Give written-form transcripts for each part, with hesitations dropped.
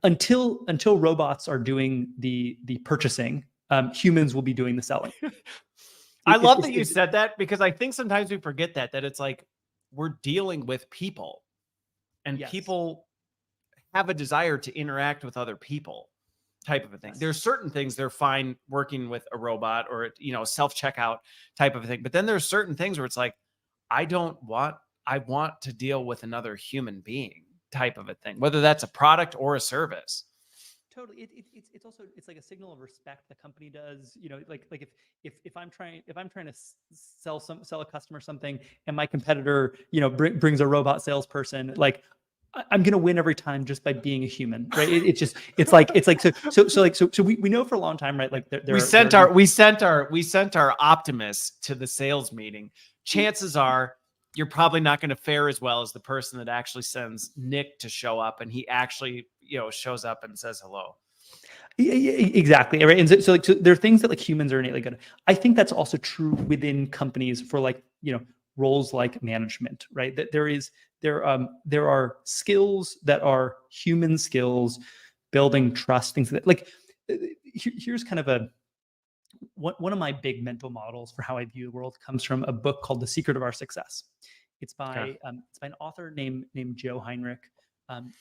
until robots are doing the purchasing, humans will be doing the selling. I love that you said that, because I think sometimes we forget that it's like we're dealing with people, and yes. people have a desire to interact with other people, type of a thing. Yes. There's certain things they're fine working with a robot or, self-checkout type of a thing. But then there's certain things where it's like, I want to deal with another human being type of a thing, whether that's a product or a service. Totally. It's also, it's like a signal of respect the company does, like if I'm trying to sell a customer something, and my competitor, brings a robot salesperson, like I'm going to win every time just by being a human, right? It's like, so we know for a long time, right? Like we sent our Optimus to the sales meeting. Chances are you're probably not going to fare as well as the person that actually sends Nick to show up, and he actually, shows up and says hello. Exactly. Right. And so there are things that like humans are innately good at. I think that's also true within companies for like, roles like management, right? That there are skills that are human skills, building trust, things like here's kind of one of my big mental models for how I view the world comes from a book called The Secret of Our Success. It's by an author named Joe Heinrich.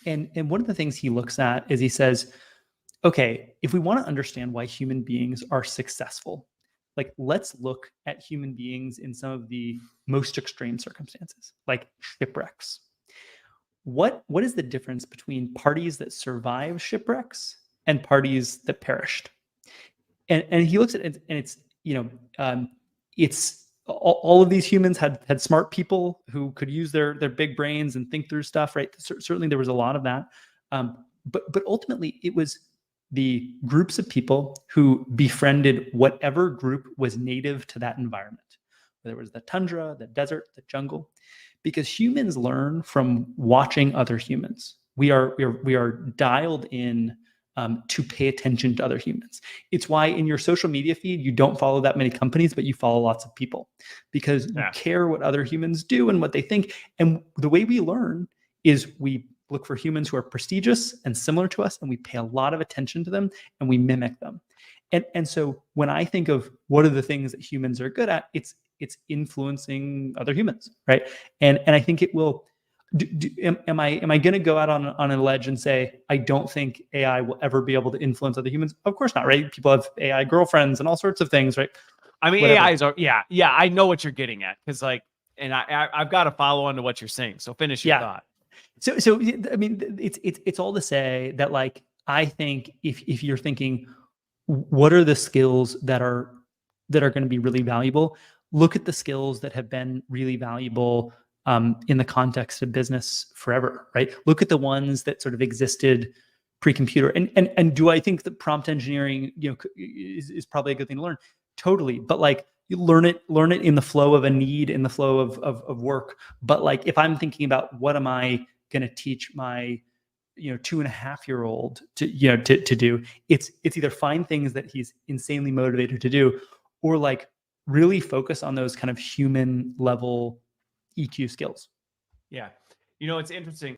And one of the things he looks at is he says, okay, if we want to understand why human beings are successful, like let's look at human beings in some of the most extreme circumstances, like shipwrecks. What is the difference between parties that survive shipwrecks and parties that perished? And he looks at it, and it's it's all of these humans had smart people who could use their big brains and think through stuff, right? Certainly there was a lot of that, but ultimately it was the groups of people who befriended whatever group was native to that environment, whether it was the tundra, the desert, the jungle, because humans learn from watching other humans. We are dialed in to pay attention to other humans. It's why in your social media feed, you don't follow that many companies, but you follow lots of people, because you care what other humans do and what they think. And the way we learn is we look for humans who are prestigious and similar to us, and we pay a lot of attention to them and we mimic them. And so when I think of what are the things that humans are good at, it's influencing other humans, right? And I think it will. Am I going to go out on a ledge and say I don't think AI will ever be able to influence other humans? Of course not, right? People have AI girlfriends and all sorts of things, right? I mean, AIs are yeah. I know what you're getting at, because and I've got to follow on to what you're saying. So finish your thought. So I mean, it's all to say that like I think if you're thinking what are the skills that are going to be really valuable, look at the skills that have been really valuable in the context of business forever, right? Look at the ones that sort of existed pre-computer. And do I think that prompt engineering, is probably a good thing to learn? Totally. But like you learn it in the flow of a need, in the flow of work. But like if I'm thinking about what am I going to teach my 2.5-year-old to do, it's either find things that he's insanely motivated to do, or like really focus on those kind of human level EQ skills. Yeah. It's interesting.